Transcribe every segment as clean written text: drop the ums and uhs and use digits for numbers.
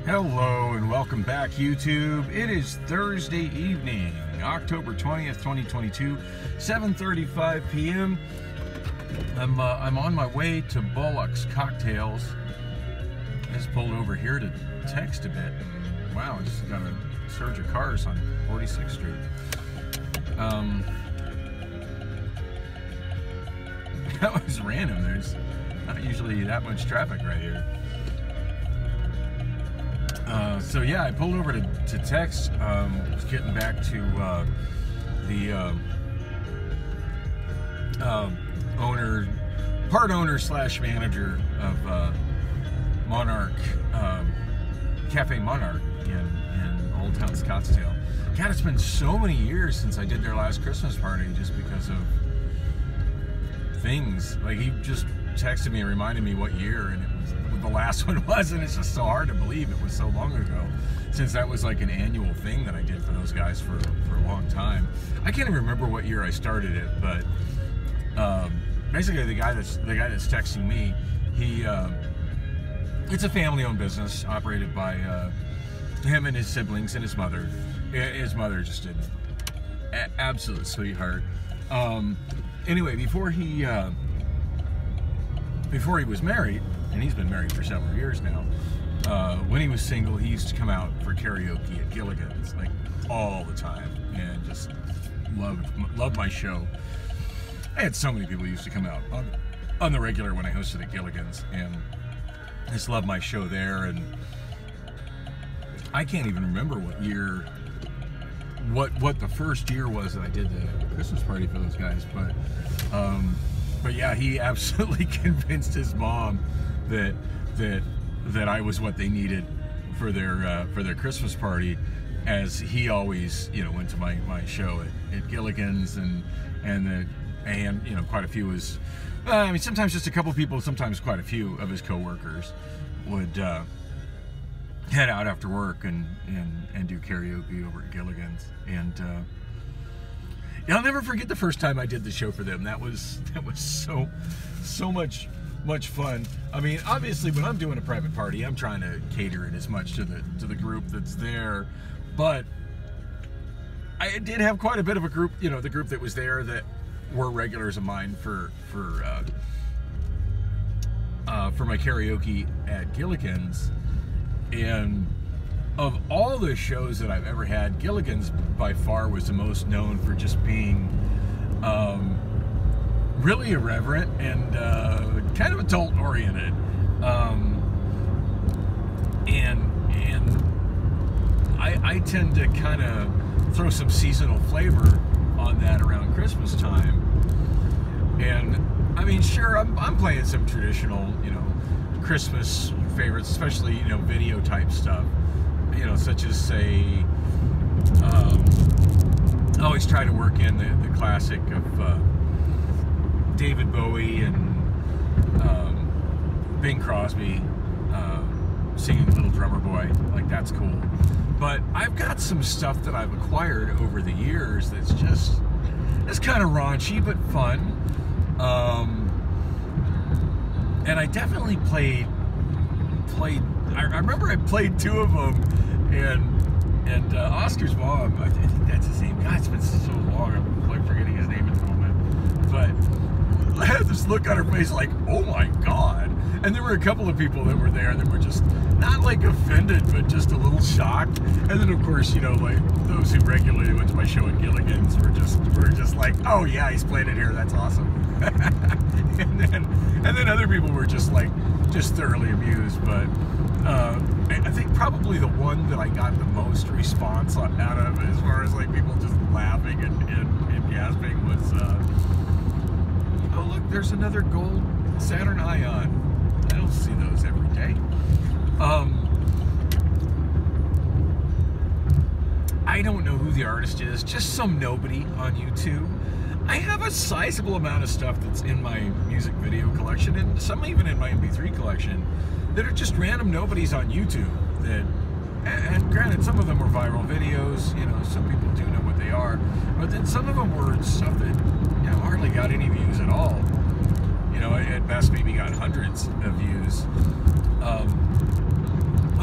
Hello and welcome back, YouTube. It is Thursday evening, October 20th, 2022, 7:35 p.m. I'm on my way to Bullock's Cocktails. I just pulled over here to text a bit. Wow, I just got a surge of cars on 46th Street. That was random. There's not usually that much traffic right here. So yeah, I pulled over to text. Was getting back to the part owner slash manager of Monarch Cafe Monarch in Old Town Scottsdale. God, it's been so many years since I did their last Christmas party, just because of things. Like, he just texted me and reminded me what year, and it was what the last one was, and it's just so hard to believe it was so long ago, since that was like an annual thing that I did for those guys for a long time. I can't even remember what year I started it, but basically the guy that's texting me, it's a family-owned business operated by him and his siblings and his mother. His mother just an absolute sweetheart. Anyway, before he was married, and he's been married for several years now, when he was single, he used to come out for karaoke at Gilligan's, like, all the time, and just loved my show. I had so many people who used to come out on the regular when I hosted at Gilligan's, and just loved my show there. And I can't even remember what year, what the first year was that I did the Christmas party for those guys, but yeah, he absolutely convinced his mom that I was what they needed for their Christmas party, as he always, you know, went to my show at Gilligan's, and you know, quite a few was, I mean, sometimes just a couple people, sometimes quite a few of his co-workers would head out after work and do karaoke over at Gilligan's. And yeah, I'll never forget the first time I did the show for them. That was so much fun. I mean, obviously, when I'm doing a private party, I'm trying to cater it as much to the group that's there, but I did have quite a bit of a group, you know, the group that was there that were regulars of mine for my karaoke at Gilligan's. And of all the shows that I've ever had, Gilligan's by far was the most known for just being really irreverent and kind of adult-oriented. And I tend to kind of throw some seasonal flavor on that around Christmas time. And I mean, sure, I'm playing some traditional, you know, Christmas favorites, especially, you know, video type stuff, you know, such as, say, I always try to work in the classic of David Bowie and Bing Crosby singing Little Drummer Boy. Like, that's cool. But I've got some stuff that I've acquired over the years that's just, it's kind of raunchy but fun. And I definitely played. I remember I played two of them, and Oscar's mom, I think that's his name. God, it's been so long, I'm like forgetting his name at the moment. But I had this look on her face like, oh my God. And there were a couple of people that were there that were just not like offended, but just a little shocked. And then of course, you know, like those who regularly went to my show at Gilligan's were just like, oh yeah, he's playing it here, that's awesome. and then other people were just like, just thoroughly amused. But I think probably the one that I got the most response out of, as far as like people just laughing and gasping, was oh look, there's another gold Saturn Ion. I don't see those every day. I don't know who the artist is, just some nobody on YouTube. I have a sizable amount of stuff that's in my music video collection, and some even in my MP3 collection, that are just random nobodies on YouTube. That, and granted, some of them were viral videos, you know, some people do know what they are, but then some of them were stuff that, you know, hardly got any views at all. You know, at best maybe got hundreds of views.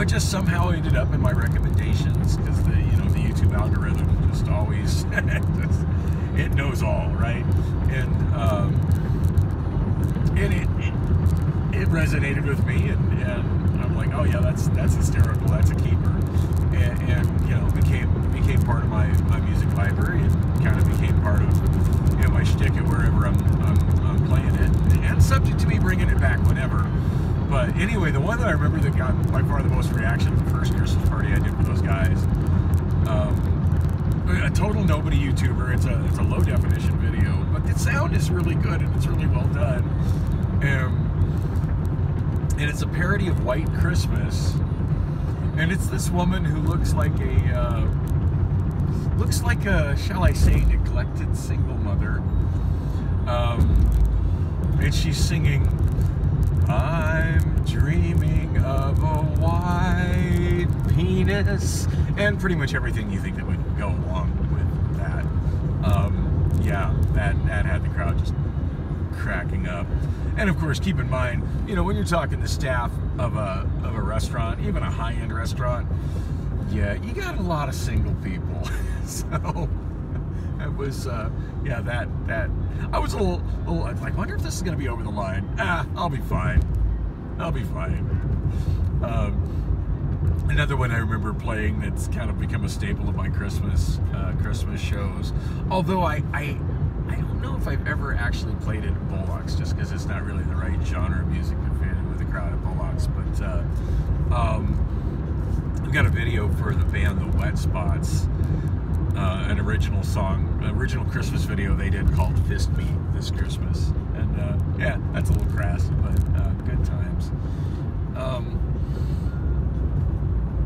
but just somehow ended up in my recommendations because the YouTube algorithm just always it knows all, right? And it resonated with me, and I'm like, oh yeah, that's hysterical, that's a keeper, and became part of my music library, and kind of became part of my shtick at wherever I'm playing it, and subject to me bringing it back whenever. But anyway, the one that I remember that got by far the most reaction, the first Christmas party I did for those guys, a total nobody YouTuber. It's a low definition video, but the sound is really good and it's really well done. And it's a parody of White Christmas, and it's this woman who looks like a shall I say neglected single mother, and she's singing, "I'm dreaming of a white penis," and pretty much everything you think that would go along with that. Yeah, that had the crowd just cracking up. And of course, keep in mind, when you're talking the staff of a restaurant, even a high-end restaurant, yeah, you got a lot of single people. So it was, yeah, that I was a little like, wonder if this is going to be over the line. I'll be fine. I'll be fine. Another one I remember playing that's kind of become a staple of my Christmas shows. Although I don't know if I've ever actually played it at Bullocks, just because it's not really the right genre of music to fit in with the crowd at Bullocks. But I've got a video for the band The Wet Spots, an original Christmas video they did called Fist Me this Christmas. And yeah, that's a little crass, but good times.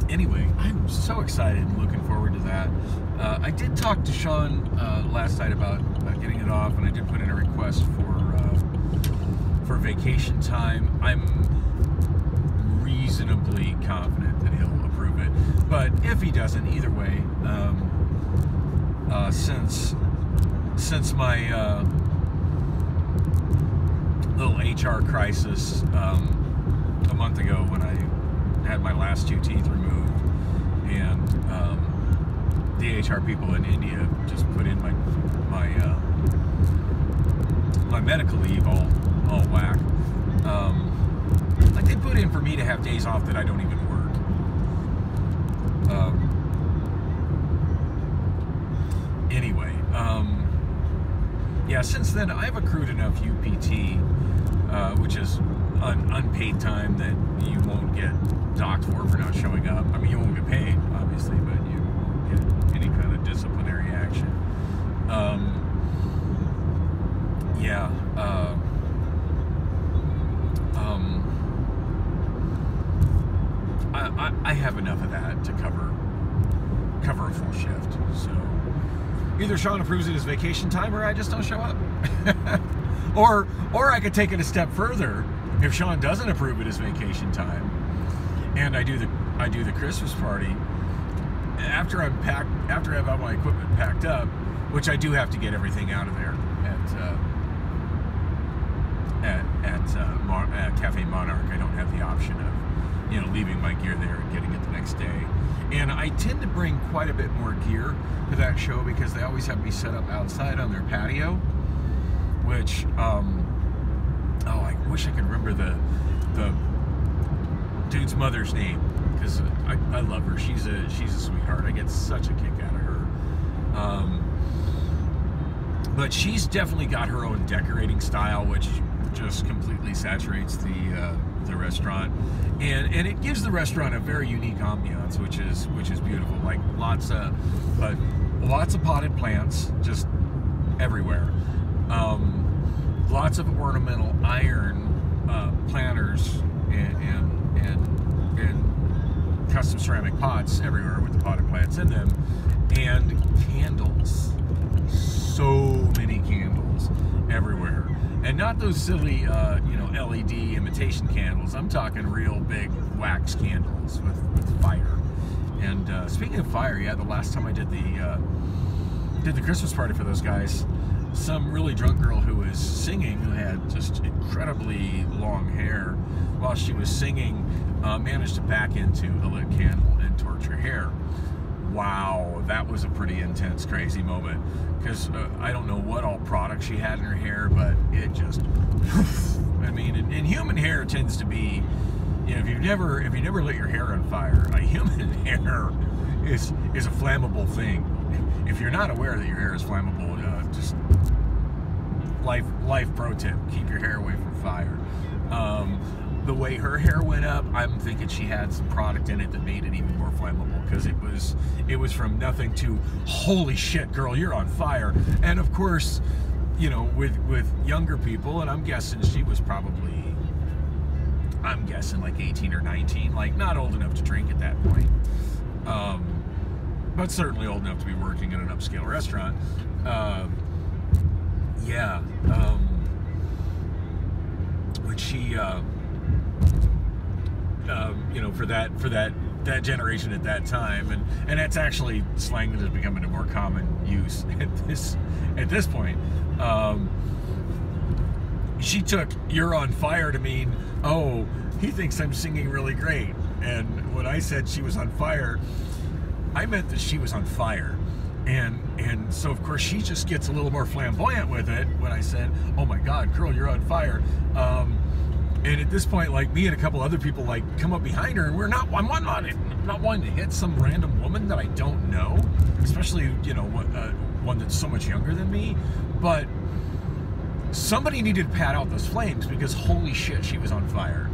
Anyway, I'm so excited and looking forward to that. I did talk to Sean last night about getting it off, and I did put in a request for vacation time. I'm reasonably confident that he'll approve it, but if he doesn't, either way, since my little HR crisis a month ago when I had my last 2 teeth removed, and the HR people in India just put in my medical leave all whack. Like, they put in for me to have days off that I don't even work. Anyway, yeah, since then I've accrued enough UPT, which is unpaid time that you won't get docked for not showing up. I mean, you won't get paid, obviously, but you won't get any kind of disciplinary action. Yeah. I have enough of that to cover a full shift. So either Sean approves it as vacation time, or I just don't show up. or I could take it a step further. If Sean doesn't approve it as vacation time, and I do the Christmas party after I have all my equipment packed up, which I do have to get everything out of there at Cafe Monarch. I don't have the option of leaving my gear there and getting it the next day. And I tend to bring quite a bit more gear to that show because they always have me set up outside on their patio, which I wish I could remember the dude's mother's name, because I love her. She's a sweetheart. I get such a kick out of her. But she's definitely got her own decorating style, which just completely saturates the restaurant, and it gives the restaurant a very unique ambiance, which is beautiful. Like lots of potted plants just everywhere. Lots of ornamental iron planters and custom ceramic pots everywhere with the potted plants in them, and candles. So many candles everywhere, and not those silly LED imitation candles. I'm talking real big wax candles with fire. And speaking of fire, yeah, the last time I did the Christmas party for those guys, some really drunk girl who was singing, who had just incredibly long hair, while she was singing, managed to back into a lit candle and torch her hair. Wow, that was a pretty intense, crazy moment, because I don't know what all product she had in her hair, but it just, I mean, and human hair tends to be, you know, if you never lit your hair on fire, human hair is a flammable thing. If you're not aware that your hair is flammable, just life pro tip: keep your hair away from fire. The way her hair went up, I'm thinking she had some product in it that made it even more flammable, because it was from nothing to holy shit, girl, you're on fire. And of course, you know, with younger people, and I'm guessing she was probably, like 18 or 19, like not old enough to drink at that point, but certainly old enough to be working in an upscale restaurant. When she, you know, for that generation at that time, and that's actually slang that is becoming a more common use at this point. She took "you're on fire" to mean, oh, he thinks I'm singing really great. And when I said she was on fire, I meant that she was on fire. And so of course she just gets a little more flamboyant with it when I said, oh my God, girl, you're on fire. And at this point, like, me and a couple other people like come up behind her, and I'm not wanting to hit some random woman that I don't know, especially, you know, one that's so much younger than me. But somebody needed to pat out those flames, because holy shit, she was on fire.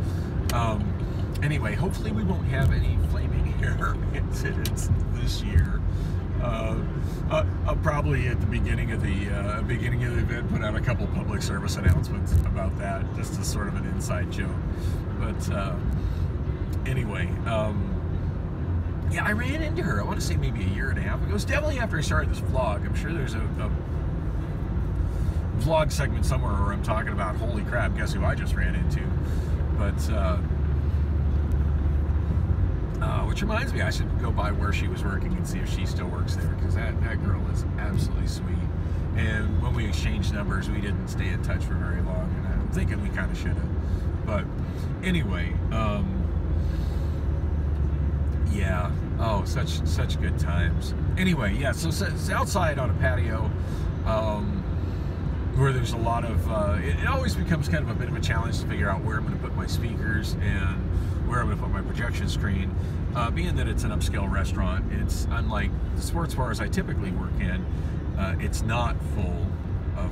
Anyway, hopefully we won't have any flaming hair incidents this year. I'll probably at the beginning of the event put out a couple public service announcements about that, just as sort of an inside joke. But anyway, yeah, I ran into her, I want to say maybe a year and a half ago. It was definitely after I started this vlog. I'm sure there's a vlog segment somewhere where I'm talking about, holy crap, guess who I just ran into. But which reminds me, I should go by where she was working and see if she still works there, because that girl is absolutely sweet. And when we exchanged numbers, we didn't stay in touch for very long, and I'm thinking we kind of should have. But anyway, yeah, oh, such good times. Anyway, yeah, so it's outside on a patio, where there's a lot of, it always becomes kind of a bit of a challenge to figure out where I'm going to put my speakers and where I'm going to put my projection screen. Being that it's an upscale restaurant, it's unlike the sports bars I typically work in. It's not full of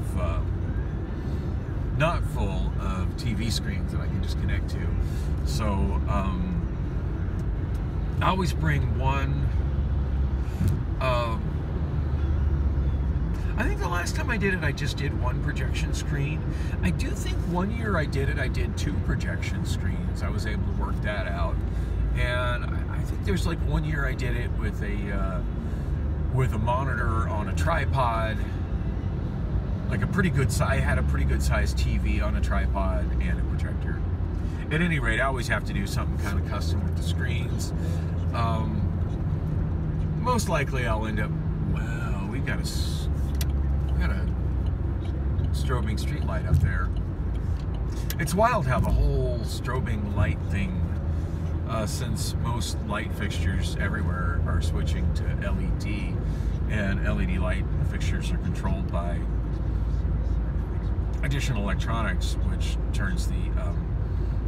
TV screens that I can just connect to. So I always bring one. I think the last time I did it, I just did one projection screen. I do think one year I did 2 projection screens. I was able to work that out. And I think there's like one year I did it with a monitor on a tripod, like a pretty good size. I had a pretty good sized TV on a tripod and a projector. At any rate, I always have to do something kind of custom with the screens. Most likely I'll end up, well, we've got a strobing street light up there. It's wild how the whole strobing light thing, since most light fixtures everywhere are switching to LED, and LED light fixtures are controlled by additional electronics, which turns the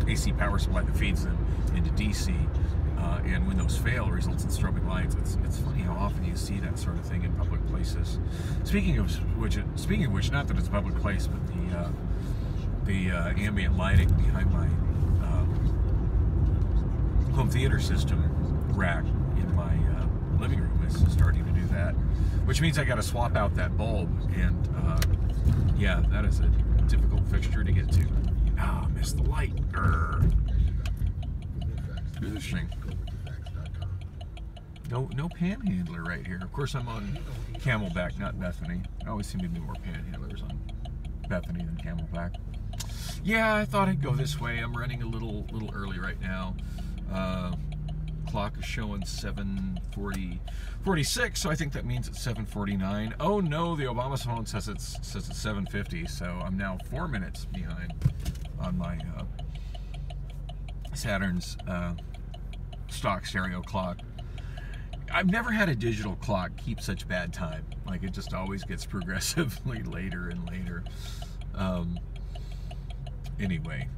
AC power supply that feeds them into DC. And when those fail, it results in strobing lights. It's funny how often you see that sort of thing in public places. Speaking of which, not that it's a public place, but the ambient lighting behind my home theater system rack in my living room is starting to do that, which means I got to swap out that bulb. And yeah, that is a difficult fixture to get to. Ah, missed the light. Interesting. No panhandler right here. Of course, I'm on Camelback, not Bethany. I always seem to be more panhandlers on Bethany than Camelback. Yeah, I thought I'd go this way. I'm running a little early right now. Clock is showing 7:46, so I think that means it's 7:49. Oh no, the Obama phone says it's 7:50, so I'm now 4 minutes behind on my Saturn's stock stereo clock. I've never had a digital clock keep such bad time. Like, it just always gets progressively later and later. Anyway,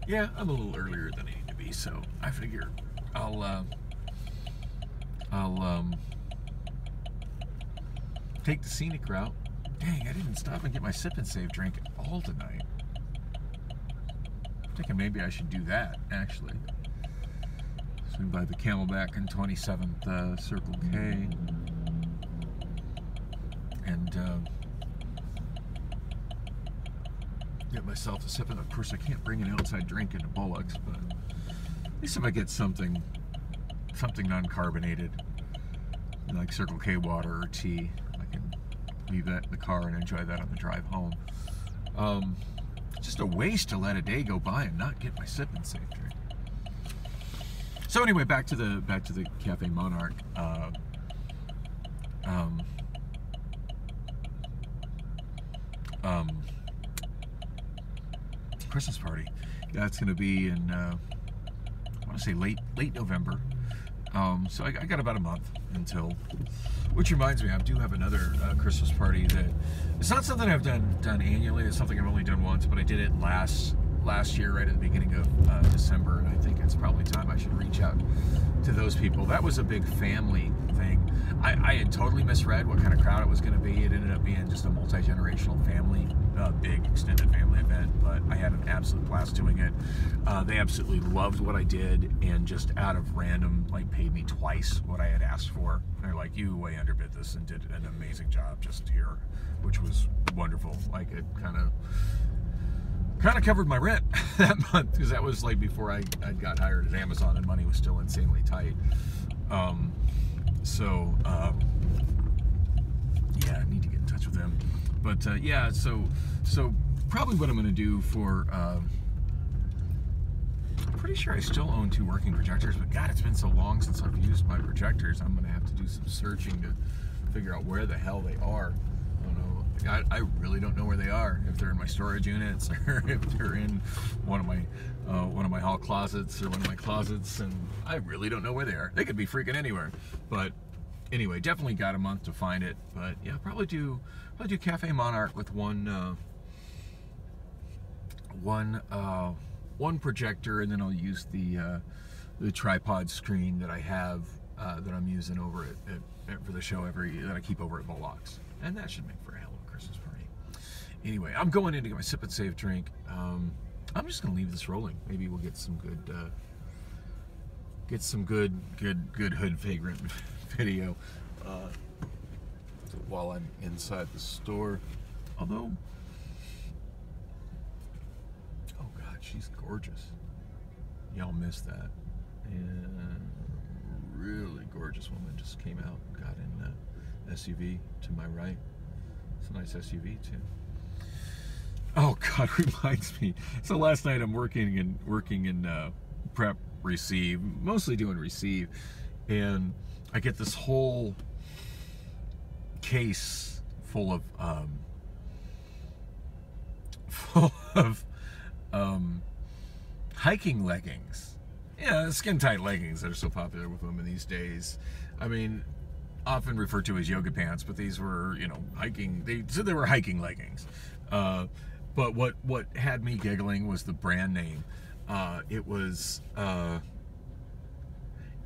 yeah, I'm a little earlier than I need to be, so I figure I'll take the scenic route. Dang, I didn't stop and get my Sip and Save drink at all tonight. I'm thinking maybe I should do that, actually. Swing by the Camelback and 27th Circle K. And get myself a sip. And of course, I can't bring an outside drink into Bullocks, but at least if I get something non-carbonated, like Circle K water or tea, I can leave that in the car and enjoy that on the drive home. Just a waste to let a day go by and not get my Sip and Save drink. So anyway, back to the Cafe Monarch. Christmas party. That's going to be in I want to say late November. So I got about a month until. Which reminds me, I do have another Christmas party that it's not something I've done annually. It's something I've only done once, but I did it last year, right at the beginning of December, and I think it's probably time I should reach out to those people. That was a big family thing. I had totally misread what kind of crowd it was going to be. It ended up being just a multi-generational family, big extended family event, but I had an absolute blast doing it. They absolutely loved what I did, and just out of random, like, paid me twice what I had asked for. They're like, you way underbid this and did an amazing job just here, which was wonderful. Like, it kind of covered my rent that month, because that was like before I got hired at Amazon and money was still insanely tight. Yeah, I need to get in touch with them. But yeah, so probably what I'm going to do for, I'm pretty sure I still own 2 working projectors, but God, it's been so long since I've used my projectors. I'm going to have to do some searching to figure out where the hell they are. I don't know. I really don't know where they are. If they're in my storage units, or if they're in one of my hall closets, or one of my closets, and I really don't know where they are. They could be freaking anywhere. But anyway, definitely got a month to find it. But yeah, probably do Cafe Monarch with one projector, and then I'll use the tripod screen that I have that I'm using over for the show that I keep over at Bullocks, and that should make for a hell of a Christmas party. Anyway, I'm going in to get my Sip and Save drink. I'm just gonna leave this rolling. Maybe we'll get some good hood vagrant video while I'm inside the store. Although, oh God, she's gorgeous. Y'all missed that. And really gorgeous woman just came out and got in the SUV to my right. It's a nice SUV too. Oh God, reminds me. So last night I'm working in prep receive, mostly doing receive, and I get this whole case full of hiking leggings. Yeah, skin tight leggings that are so popular with women these days. I mean, often referred to as yoga pants, but these were, hiking. They said they were hiking leggings. But what had me giggling was the brand name. It was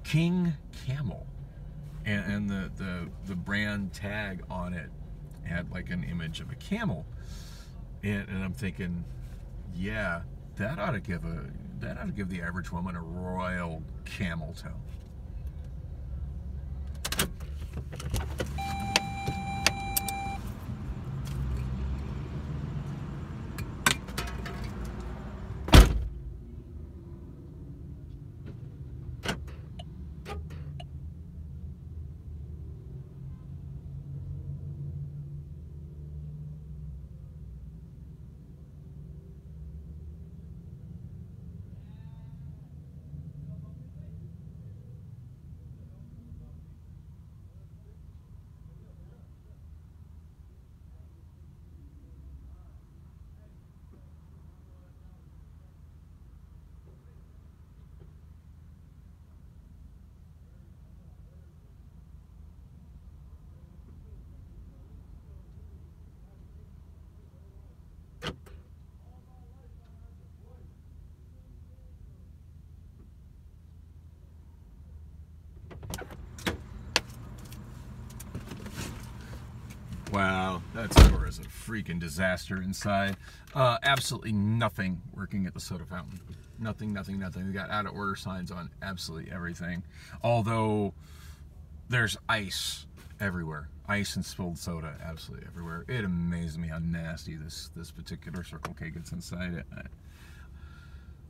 King Camel, and the brand tag on it had like an image of a camel, and I'm thinking, yeah, that ought to give the average woman a royal camel toe. Wow, that store is a freaking disaster inside. Absolutely nothing working at the soda fountain. Nothing. We got out of order signs on absolutely everything. Although there's ice everywhere. Ice and spilled soda absolutely everywhere. It amazes me how nasty this particular Circle K gets inside it.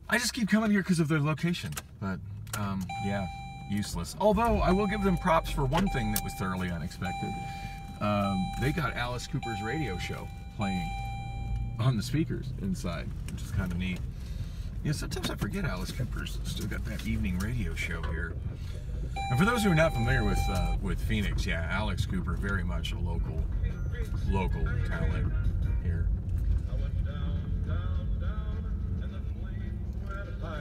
I just keep coming here because of their location. But yeah, useless. Although I will give them props for one thing that was thoroughly unexpected. They got Alice Cooper's radio show playing on the speakers inside, which is kind of neat. Yeah, sometimes I forget Alice Cooper's still got that evening radio show here. And for those who are not familiar with Phoenix, yeah, Alex Cooper, very much a local talent here.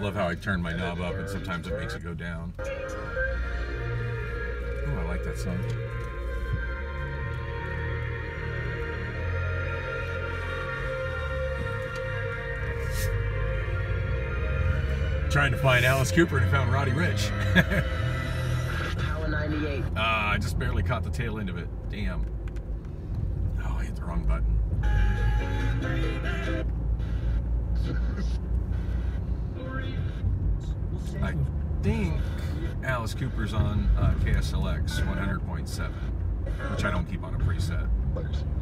Love how I turn my knob up and sometimes it makes it go down. Oh, I like that song. Trying to find Alice Cooper and found Roddy Ricch. Power 98. I just barely caught the tail end of it. Damn. Oh, I hit the wrong button. I think Alice Cooper's on KSLX 100.7, which I don't keep on a preset.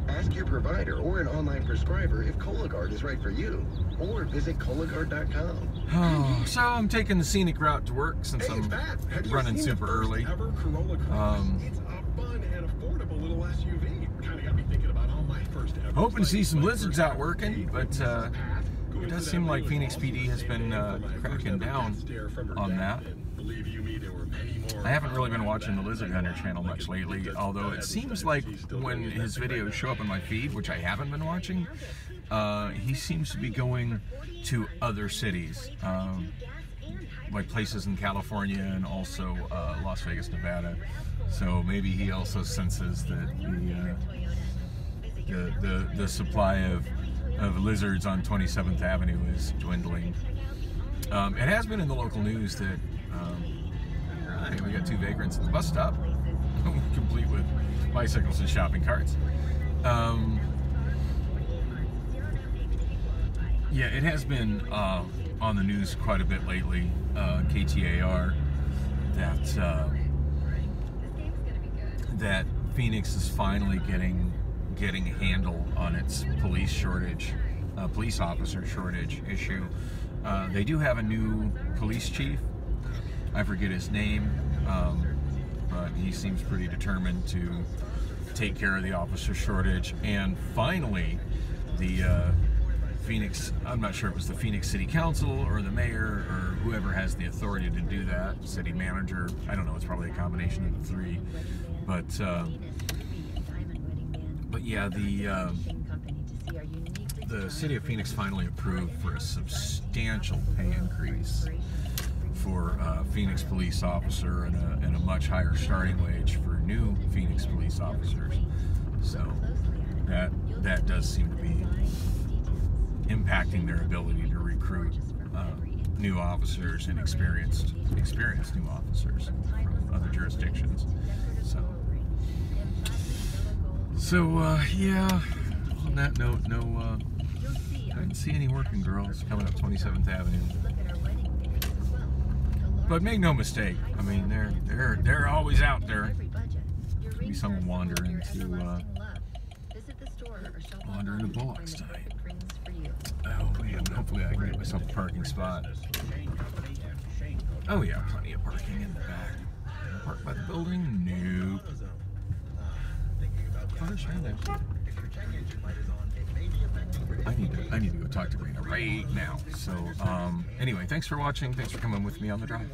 Ask your provider or an online prescriber if Cologuard is right for you, or visit Cologuard.com. Oh, so I'm taking the scenic route to work since I'm running super early. It's a fun and affordable little SUV. Kind of got me thinking about all my first ever. Hoping to see some lizards out working, but it does seem like Phoenix PD has been cracking down on that. I haven't really been watching the Lizard Hunter channel much lately, although it seems like when his videos show up in my feed, which I haven't been watching, he seems to be going to other cities, like places in California and also Las Vegas, Nevada. So maybe he also senses that the supply of lizards on 27th Avenue is dwindling. It has been in the local news that we got 2 vagrants at the bus stop, complete with bicycles and shopping carts. Yeah, it has been on the news quite a bit lately, KTAR, that Phoenix is finally getting a handle on its police shortage, police officer shortage issue. They do have a new police chief. I forget his name, but he seems pretty determined to take care of the officer shortage. And finally, the Phoenix, I'm not sure if it was the Phoenix City Council or the mayor or whoever has the authority to do that, city manager, I don't know, it's probably a combination of the 3. But yeah, the city of Phoenix finally approved for a substantial pay increase for Phoenix police officer and a much higher starting wage for new Phoenix police officers. So that does seem to be impacting their ability to recruit new officers and experienced new officers from other jurisdictions. So yeah. On that note, I didn't see any working girls coming up 27th Avenue. But make no mistake, I mean they're always out there. There's gonna be someone wandering into Bullocks tonight. Oh man, hopefully I can get myself a parking spot. Oh yeah, plenty of parking in the back. Park by the building? Nope. I need to go talk to Rena right now. So anyway, thanks for watching. Thanks for coming with me on the drive.